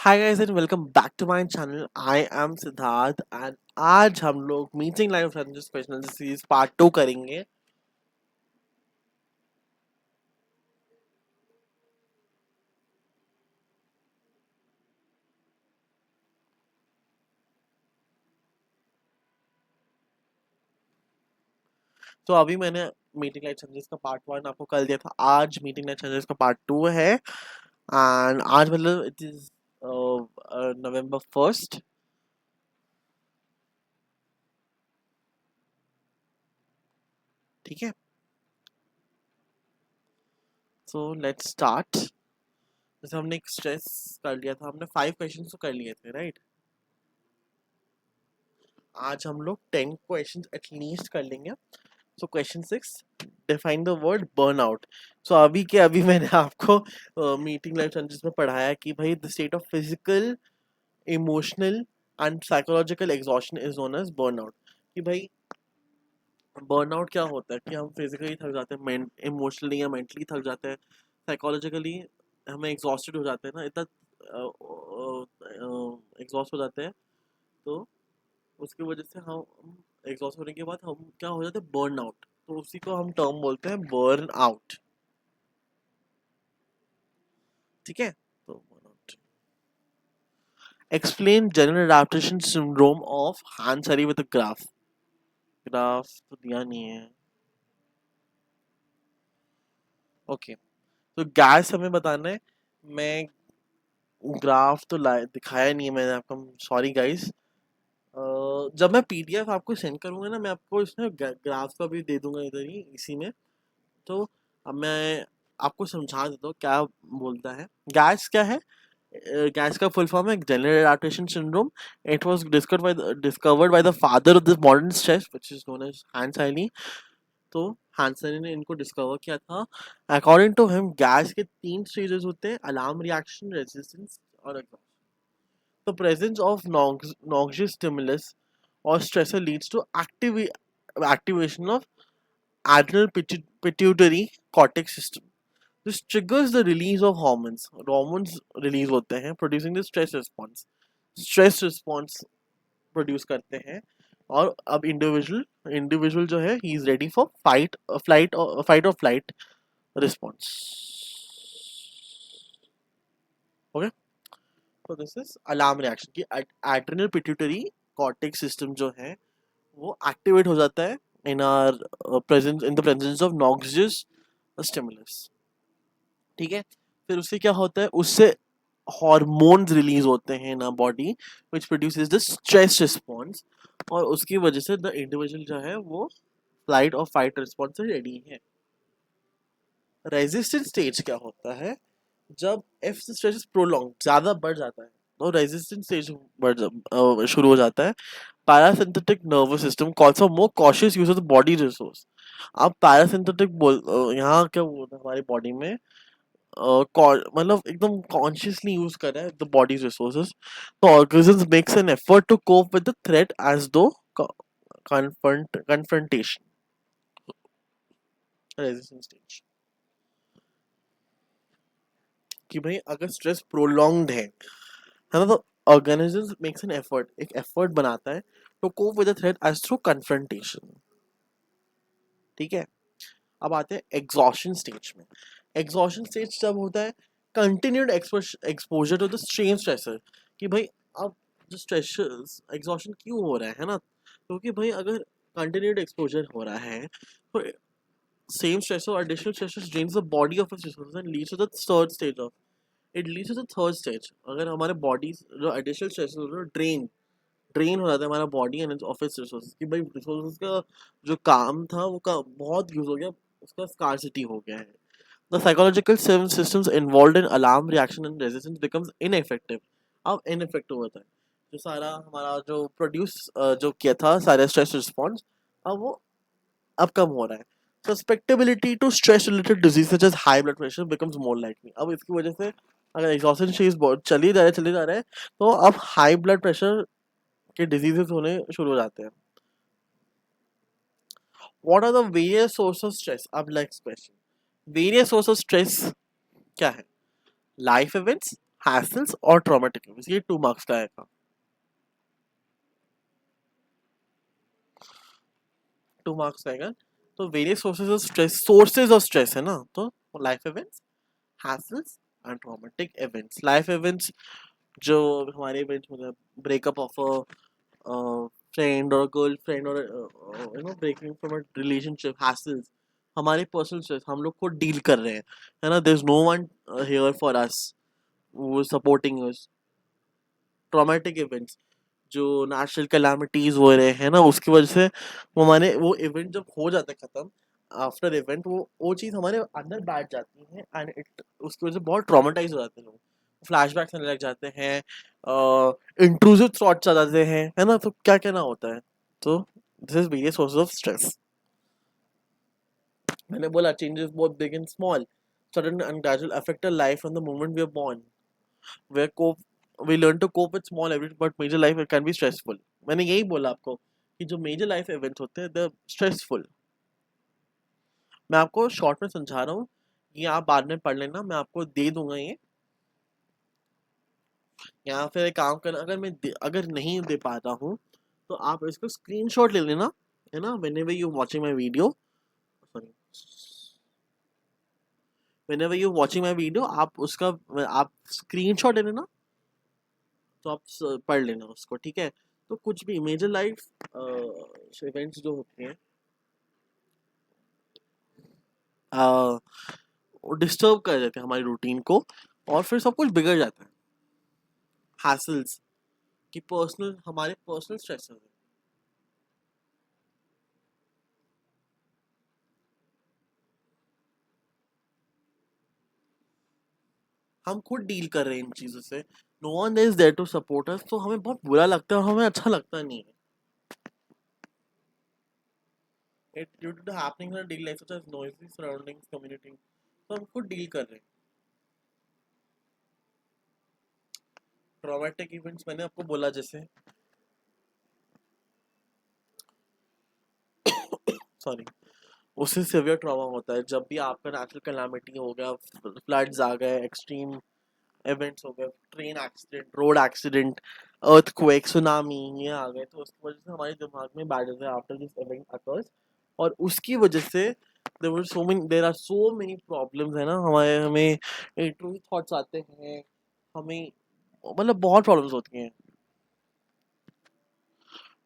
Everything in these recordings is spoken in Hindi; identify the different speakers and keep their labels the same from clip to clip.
Speaker 1: Hi guys and welcome back to my channel. I am Siddharth and आज हम लोग meeting live challenges question series part 2 करेंगे। तो अभी मैंने मीटिंग लाइव चैलेंजेस का पार्ट 1 आपको कल दिया था। आज मीटिंग लाइव चैलेंजेस का पार्ट 2 है एंड आज मतलब इट इज नवंबर 1st। ठीक है, सो लेट्स स्टार्ट। जैसे हमने एक स्ट्रेस कर लिया था, हमने 5 क्वेश्चंस तो कर लिए थे, राइट? आज हम लोग 10 क्वेश्चंस एटलीस्ट कर लेंगे। So question 6, define the word burnout. So अभी के अभी मैंने आपको मीटिंग लाइफ चैलेंजेस में पढ़ाया कि भाई the state of physical, emotional and psychological exhaustion is known as burnout. कि भाई बर्नआउट क्या होता है कि हम फिजिकली थक जाते हैं, इमोशनली या मेंटली थक जाते हैं, साइकोलॉजिकली हमें एग्जॉस्टेड हो जाते हैं ना, इतना एग्जॉस्ट हो जाते हैं। तो उसकी वजह से हम एग्जॉस्ट होने के बाद हम क्या हो जाते हैं, बर्न आउट। तो उसी को हम टर्म बोलते हैं बर्न आउट। ठीक है, तो burn out. Explain general adaptation syndrome of Hans Selye with graph. Graph तो दिया नहीं है। ओके, तो गैस हमें बताना है। मैं ग्राफ तो दिखाया नहीं है मैंने आपको, सॉरी गाइस। जब मैं पीडीएफ आपको सेंड करूंगा ना, मैं आपको इसमें ग्राफ का भी दे दूंगा इधर ही इसी में। तो अब मैं आपको समझा देता हूँ क्या बोलता है। गैस क्या है? गैस का फुल फॉर्म है general adaptation syndrome. It was discovered by the father of the modern stress which is known as Hans Selye. तो हांसन ने इनको डिस्कवर किया था। अकॉर्डिंग टू हिम गैस के 3 स्टेजेस होते हैं: अलार्म रिएक्शन, रेजिस्टेंस और exhaust. The presence of noxious stimulus or stressor leads to activation of adrenal pituitary cortex system. This triggers the release of hormones. Hormones release होते हैं, producing the stress response. Stress response produce करते हैं। और अब इंडिविजुअल जो है, he is ready for fight or flight response. Okay, so this is alarm reaction की adrenal pituitary cortex system जो है वो एक्टिवेट हो जाता है इन are presence, in the presence of noxious stimulus। ठीक है, फिर उससे क्या होता है, उससे हार्मोन्स रिलीज होते हैं in body which produces the stress response. और उसकी वजह से द इंडिविजुअल जो है वो फ्लाइट और फाइट रिस्पॉन्स से रेडी है। रेजिस्टेंट स्टेज क्या होता है? जब if the stress is prolong, ज्यादा बढ़ जाता है, तो रेजिस्टेंट स्टेज शुरू हो जाता है। Parasympathetic nervous system calls for more cautious use of the body resource. अब पैरासिम्पथेटिक यहाँ क्या बोलते हैं हमारी बॉडी में, मतलब एकदम कॉन्शियसली यूज कर रहा है द बॉडीज रिसोर्सेज। तो organism makes an effort to cope with the threat as through confrontation. Resistance stage कि भाई अगर स्ट्रेस प्रोलॉन्ग्ड है ना, तो ऑर्गेनिज्म मेक्स एन एफर्ट, एक एफर्ट बनाता है to cope with the threat as through confrontation. ठीक है, अब आते हैं एग्जॉशन स्टेज में। एग्जॉशन स्टेज जब होता है continued exposure to the strain stressor. कि भाई अब जो स्ट्रेस एग्जॉशन क्यों हो रहा है ना, क्योंकि भाई अगर कंटिन्यूड एक्सपोजर हो रहा है तो same stressor, additional stressor drains the body of its resources and leads to the third stage of, it leads to the third stage. अगर हमारे बॉडी जो एडिशनल स्ट्रेसर ड्रेन ड्रेन हो जाता है हमारा body end of its resources, कि भाई रिसोर्सेज का जो काम था वो का बहुत यूज हो गया, उसका स्कार्सिटी हो गया है। The psychological systems involved in alarm reaction and resistance becomes ineffective. अब ineffective होता है जो सारा हमारा जो प्रोड्यूस जो किया था सारे स्ट्रेस रिस्पॉन्स, अब वो अब कम हो रहा है। Susceptibility to stress related disease such as high blood pressure becomes more likely. अब इसकी वजह से अगर एग्जॉस्शन स्टेज चले जा रहे हैं, तो अब हाई ब्लड प्रेशर के डिजीजेस होने शुरू हो जाते हैं। What are the various source of stress? अब next question, various source of stress क्या है? लाइफ इवेंट्स, हैसल्स और ट्रॉमेटिक इवेंट्स, ये 2 मार्क्स का आएगा। 2 मार्क्स आएगा। तो वेरियस सोर्सेज ऑफ स्ट्रेस है ना, तो life events, hassles and traumatic events. Life events जो हमारे इवेंट्स मतलब ब्रेकअप ऑफ अ फ्रेंड और गर्लफ्रेंड, और breaking from a relationship, hassles हमारे पर्सनल स्ट्रेस हम लोग को डील कर रहे हैं, है ना। There is no one here for us वो सपोर्टिंग अस। ट्रॉमेटिक इवेंट्स जो नेचुरल कैलामिटीज हो रहे हैं ना, उसकी वजह से वो हमारे वो इवेंट जब हो जाता है खत्म, आफ्टर इवेंट वो चीज़ हमारे अंदर बैठ जाती है, एंड इट उसकी वजह से बहुत ट्रॉमेटाइज हो जाते हैं लोग, फ्लैशबैक्स आने लग जाते हैं, इंट्रूसिव थॉट्स आ जाते हैं, है ना। तो क्या कहना होता है, तो this is various sources of stress. मैंने बोला changes both big and small, sudden and gradual affect our life from the moment we are born, where cope we learn to cope with small events, but major life can be stressful। मैंने यही बोला आपको कि जो मेजर लाइफ इवेंट्स होते हैं द स्ट्रेसफुल। मैं आपको शॉर्ट में समझा रहा हूँ, ये आप बाद में पढ़ लेना, मैं आपको दे दूंगा ये, या फिर एक काम करना, अगर नहीं दे पाता हूँ तो आप इसको स्क्रीनशॉट ले लेना, है ना। whenever you watching my video, sorry, whenever you watching my video, आप उसका आप स्क्रीनशॉट ले लेना, तो आप पढ़ लेना उसको, ठीक है। तो कुछ भी मेजर लाइफ इवेंट्स जो होते हैं वो डिस्टर्ब कर देते हैं हमारी रूटीन को, और फिर सब कुछ बिगड़ जाता है। हैसल्स कि हमारे पर्सनल स्ट्रेस है, हम खुद डील कर रहे हैं इन चीज़ों से। No one is there to support us, तो हमें बहुत बुरा लगता है और हमें अच्छा लगता नहीं है। It due to the happening in daily life such as noisy surroundings community, तो हम खुद डील कर रहे हैं। ट्रॉमेटिक इवेंट्स मैंने आपको बोला जैसे, सॉरी, उससे सिवियर ट्रॉमा होता है जब भी आपका नेचुरल कैलामिटी हो गया, फ्लड्स आ गए, एक्सट्रीम इवेंट्स हो गए, train accident, road accident, earthquake, tsunami, ये आ गए, तो उसकी वजह से हमारे दिमाग में बैठ जाता है आफ्टर दिस इवेंट अकर्स, और उसकी वजह से there are so many problems, है ना। हमें इंट्रूसिव थॉट्स आते हैं, हमें मतलब बहुत प्रॉब्लम्स होती हैं।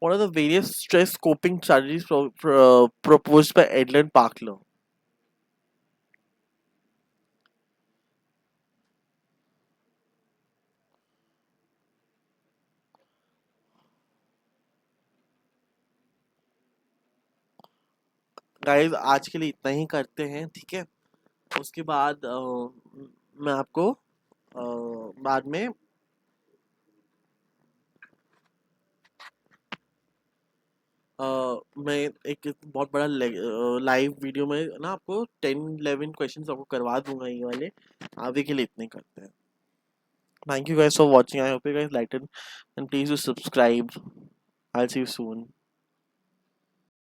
Speaker 1: What are the various stress coping strategies proposed by Edlund Parkler? Guys आज के लिए इतना ही करते हैं, ठीक है। उसके बाद मैं आपको बाद में मैं एक बहुत बड़ा लाइव वीडियो में ना आपको 10-11 क्वेश्चंस आपको करवा दूंगा ये वाले। अभी के लिए इतने करते हैं। Thank you guys for watching. I hope you guys liked it, and please do subscribe. I'll see you soon.